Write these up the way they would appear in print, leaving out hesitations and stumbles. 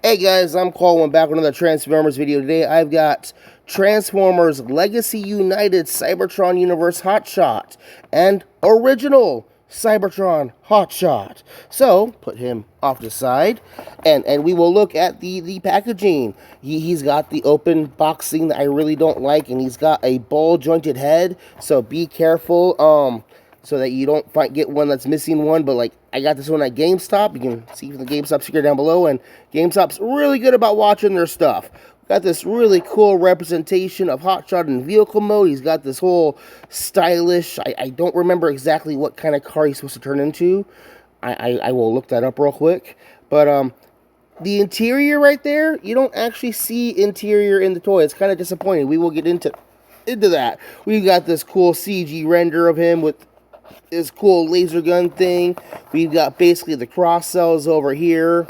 Hey guys, I'm Colwen back with another Transformers video. Today I've got Transformers Legacy United Cybertron Universe Hotshot and original Cybertron Hotshot. So, put him off to the side and we will look at the packaging. He's got the open boxing that I really don't like, and he's got a ball jointed head, so be careful so that you don't get one that's missing one. But like, I got this one at GameStop. You can see the GameStop sticker down below, and GameStop's really good about watching their stuff. Got this really cool representation of Hotshot in vehicle mode. He's got this whole stylish, I don't remember exactly what kind of car he's supposed to turn into. I will look that up real quick. But the interior right there, you don't actually see interior in the toy. It's kind of disappointing. We will get into that. We've got this cool CG render of him with this cool laser gun thing. We've got basically the cross cells over here.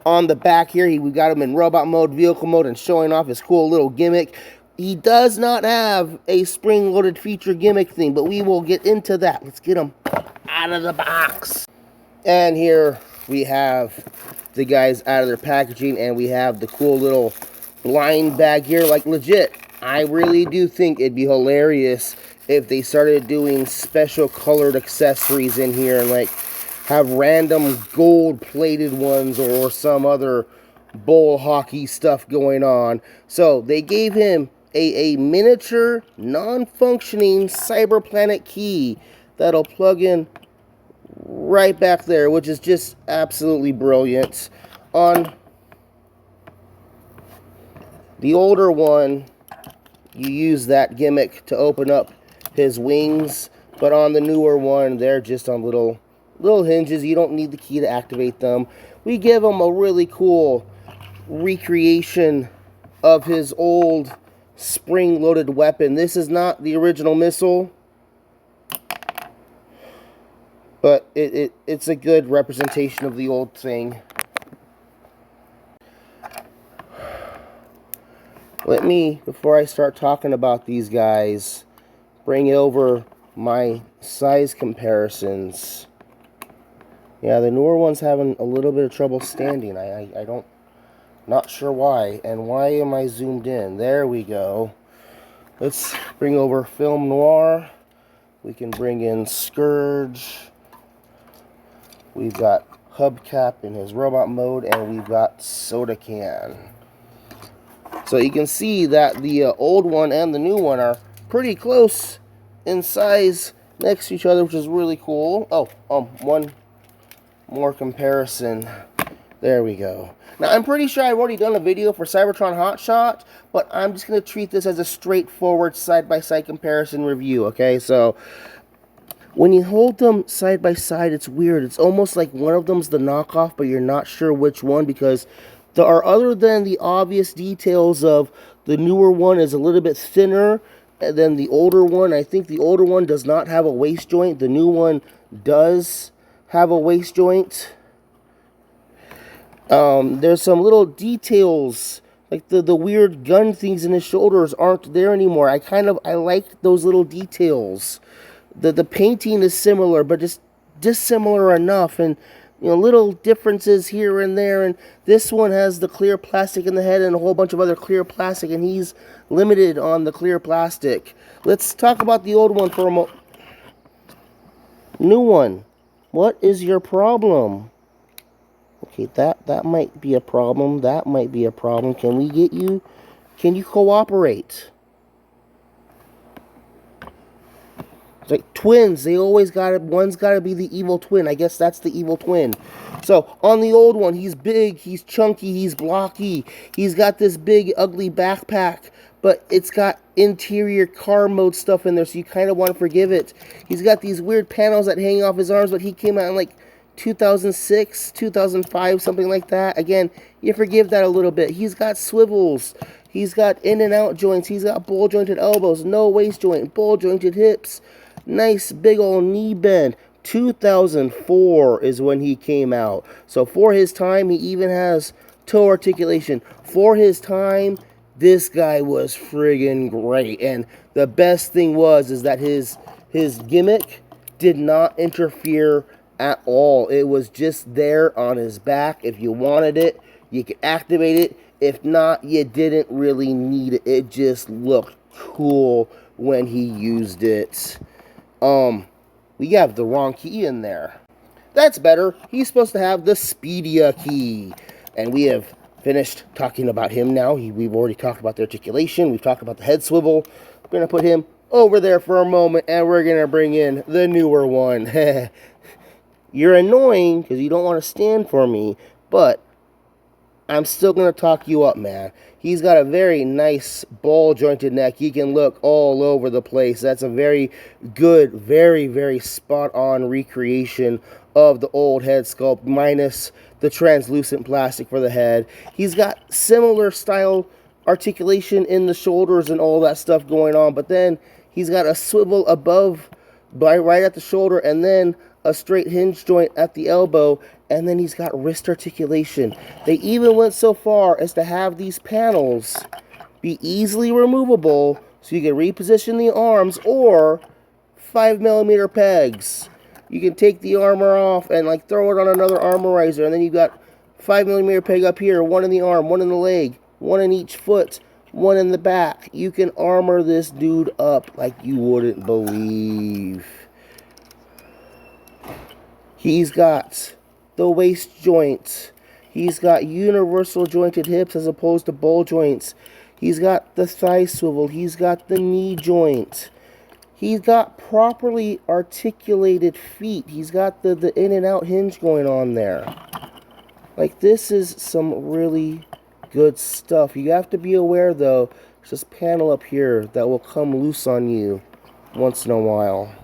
On the back here, we've got him in robot mode, vehicle mode, and showing off his cool little gimmick. He does not have a spring-loaded feature gimmick thing, but we will get into that. Let's get him out of the box. And here we have the guys out of their packaging, and we have the cool little blind bag here. Like, legit, I really do think it'd be hilarious if they started doing special colored accessories in here and like have random gold plated ones or some other bowl hockey stuff going on. So they gave him a miniature non-functioning Cyber Planet key that'll plug in right back there, which is just absolutely brilliant. On the older one, you use that gimmick to open up his wings, but on the newer one, they're just on little hinges. You don't need the key to activate them. We give him a really cool recreation of his old spring-loaded weapon. This is not the original missile, but it's a good representation of the old thing. Let me, before I start talking about these guys, bring over my size comparisons. Yeah, the newer one's having a little bit of trouble standing. Not sure why. And why am I zoomed in? There we go. Let's bring over Film Noir. We can bring in Scourge. We've got Hubcap in his robot mode, and we've got Soda Can. So you can see that the old one and the new one are pretty close in size next to each other, which is really cool. Oh, one more comparison. There we go. Now, I'm pretty sure I've already done a video for Cybertron Hotshot, but I'm just going to treat this as a straightforward side-by-side comparison review, okay? So, when you hold them side by side, it's weird. It's almost like one of them's the knockoff, but you're not sure which one, because there are, other than the obvious details of the newer one is a little bit thinner than the older one. I think the older one does not have a waist joint. The new one does have a waist joint. There's some little details, like the weird gun things in his shoulders aren't there anymore. I like those little details. The painting is similar, but just dissimilar enough, and you know, little differences here and there. And this one has the clear plastic in the head and a whole bunch of other clear plastic, and he's limited on the clear plastic. Let's talk about the old one for a moment. New one. What is your problem? Okay, that might be a problem. That might be a problem. Can we get you? Can you cooperate? It's like twins. They always one's got to be the evil twin. I guess that's the evil twin. So, on the old one, he's big, he's chunky, he's blocky. He's got this big, ugly backpack, but it's got interior car mode stuff in there, so you kind of want to forgive it. He's got these weird panels that hang off his arms, but he came out in like 2006, 2005, something like that. Again, you forgive that a little bit. He's got swivels. He's got in and out joints. He's got ball jointed elbows, no waist joint, ball jointed hips. Nice big old knee bend. 2004 is when he came out. So for his time, he even has toe articulation. For his time, this guy was friggin' great. And the best thing is that his gimmick did not interfere at all. It was just there on his back. If you wanted it, you could activate it. If not, you didn't really need it. It just looked cool when he used it. We have the wrong key in there. That's better. He's supposed to have the Speedia key. And we have finished talking about him now. We've already talked about the articulation. We've talked about the head swivel. We're going to put him over there for a moment, and we're going to bring in the newer one. You're annoying because you don't want to stand for me, but I'm still going to talk you up, man. He's got a very nice ball-jointed neck. He can look all over the place. That's a very good, very, very spot-on recreation of the old head sculpt, minus the translucent plastic for the head. He's got similar style articulation in the shoulders and all that stuff going on, but then he's got a swivel above, right at the shoulder, and then a straight hinge joint at the elbow, and then he's got wrist articulation. They even went so far as to have these panels be easily removable so you can reposition the arms, or 5mm pegs. You can take the armor off and like throw it on another armorizer, and then you've got 5mm peg up here, one in the arm, one in the leg, one in each foot, one in the back. You can armor this dude up like you wouldn't believe. He's got the waist joint. He's got universal jointed hips as opposed to ball joints. He's got the thigh swivel. He's got the knee joint. He's got properly articulated feet. He's got the in and out hinge going on there. Like, this is some really good stuff. You have to be aware, though, there's this panel up here that will come loose on you once in a while.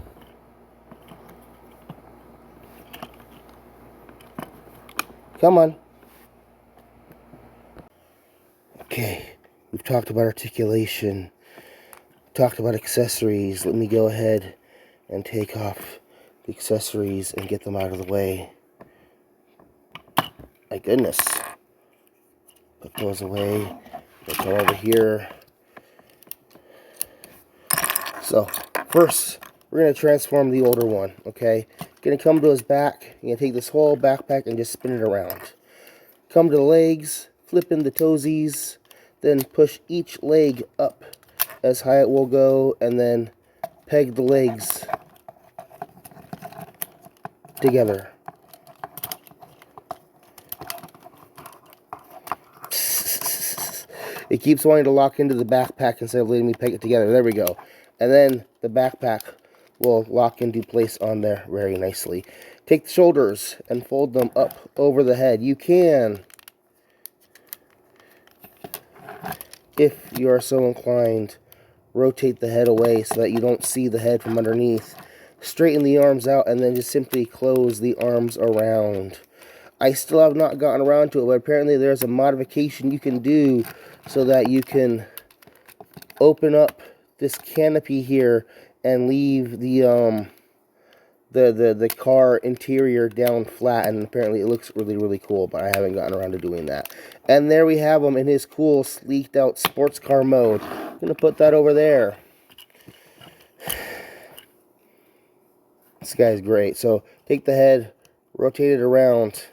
Come on. Okay, we've talked about articulation, talked about accessories. Let me go ahead and take off the accessories and get them out of the way. My goodness. Put those away. They come over here. So, first, we're going to transform the older one, okay? Going to come to his back. You're going to take this whole backpack and just spin it around. Come to the legs, flip in the toesies, then push each leg up as high it will go, and then peg the legs together. It keeps wanting to lock into the backpack instead of letting me peg it together. There we go. And then the backpack will lock into place on there very nicely. Take the shoulders and fold them up over the head. You can, if you are so inclined, rotate the head away so that you don't see the head from underneath. Straighten the arms out and then just simply close the arms around. I still have not gotten around to it, but apparently there's a modification you can do so that you can open up this canopy here and leave the car interior down flat, and apparently it looks really, really cool, but I haven't gotten around to doing that. And there we have him in his cool, sleeked out sports car mode. I'm going to put that over there. This guy's great. So take the head, rotate it around,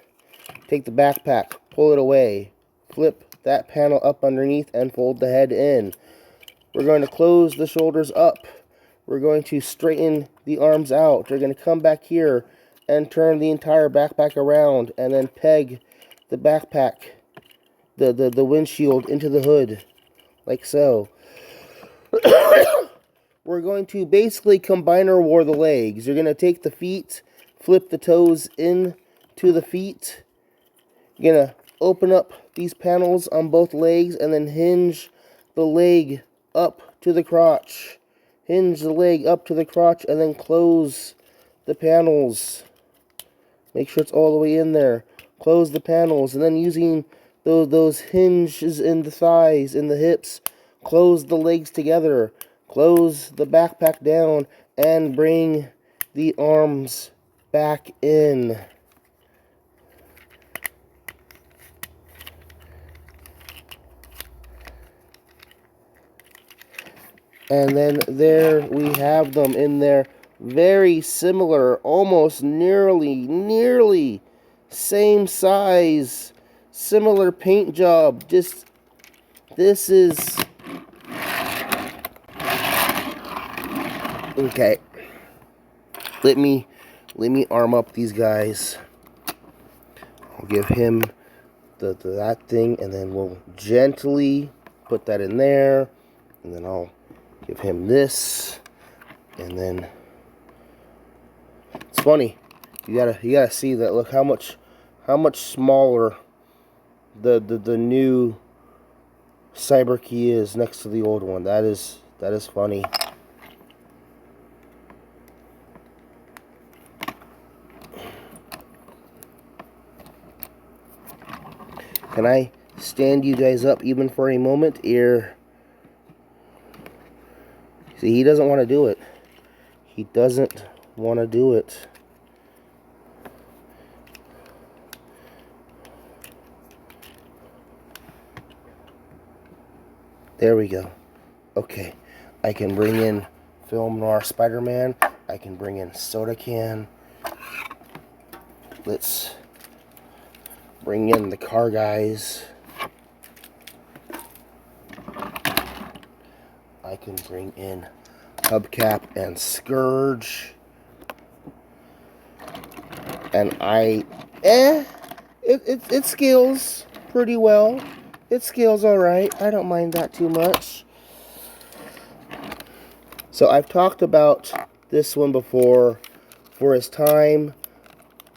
take the backpack, pull it away, flip that panel up underneath, and fold the head in. We're going to close the shoulders up. We're going to straighten the arms out. They're going to come back here and turn the entire backpack around, and then peg the backpack, the windshield into the hood, like so. We're going to basically combiner war the legs. You're going to take the feet, flip the toes into the feet. You're going to open up these panels on both legs and then hinge the leg up to the crotch. Hinge the leg up to the crotch and then close the panels. Make sure it's all the way in there. Close the panels, and then using those hinges in the thighs, in the hips, close the legs together. Close the backpack down and bring the arms back in. And then there we have them in their very similar, almost nearly same size, similar paint job. Just, this is, okay. Let me arm up these guys. I'll give him that thing, and then we'll gently put that in there, and then I'll give him this, and then it's funny. You gotta see that. Look how much smaller the new Cyber-Key is next to the old one. That is funny. Can I stand you guys up even for a moment here? See, he doesn't want to do it. He doesn't want to do it. There we go. Okay. I can bring in Film Noir Spider-Man. I can bring in Soda Can. Let's bring in the car guys. I can bring in Hubcap and Scourge. And it scales pretty well. It scales alright. I don't mind that too much. So I've talked about this one before. For his time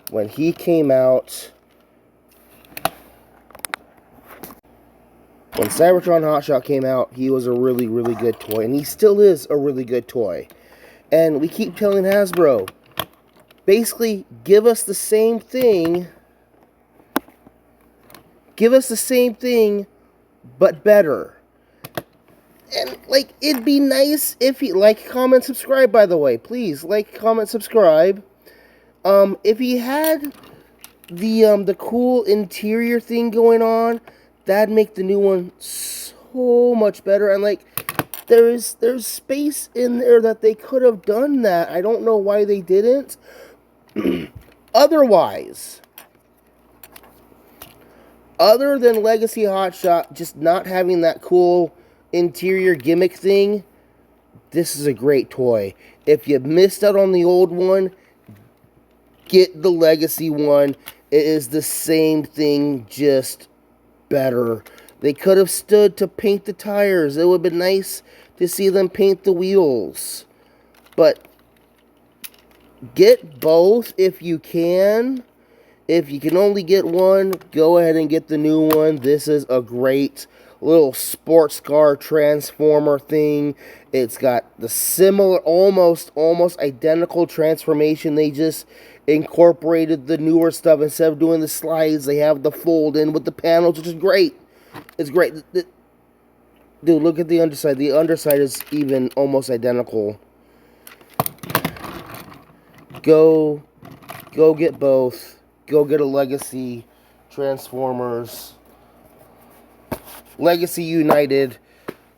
when he came out, when Cybertron Hotshot came out, he was a really good toy. And he still is a really good toy. And we keep telling Hasbro, basically, give us the same thing. Give us the same thing, but better. And, like, it'd be nice if he... Like, comment, subscribe, by the way. Please, like, comment, subscribe. If he had the cool interior thing going on, that'd make the new one so much better. And, like, there's space in there that they could have done that. I don't know why they didn't. Otherwise, other than Legacy Hotshot just not having that cool interior gimmick thing, this is a great toy. If you missed out on the old one, get the Legacy one. It is the same thing, just better. They could have stood to paint the tires. It would have been nice to see them paint the wheels. But get both if you can. If you can only get one, go ahead and get the new one. This is a great little sports car transformer thing. It's got the similar, almost identical transformation. They just incorporated the newer stuff. Instead of doing the slides, they have the fold in with the panels, which is great. It's great. Dude, look at the underside. The underside is even almost identical. Go get both. Go get a Legacy Transformers, Legacy United,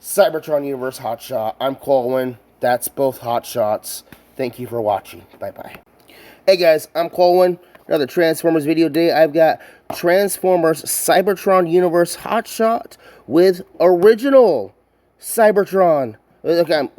Cybertron Universe Hotshot. I'm Colwen. That's both Hotshots. Thank you for watching. Bye-bye. Hey guys, I'm Colwen. Another Transformers video today. I've got Transformers Cybertron Universe Hotshot with original Cybertron. Okay,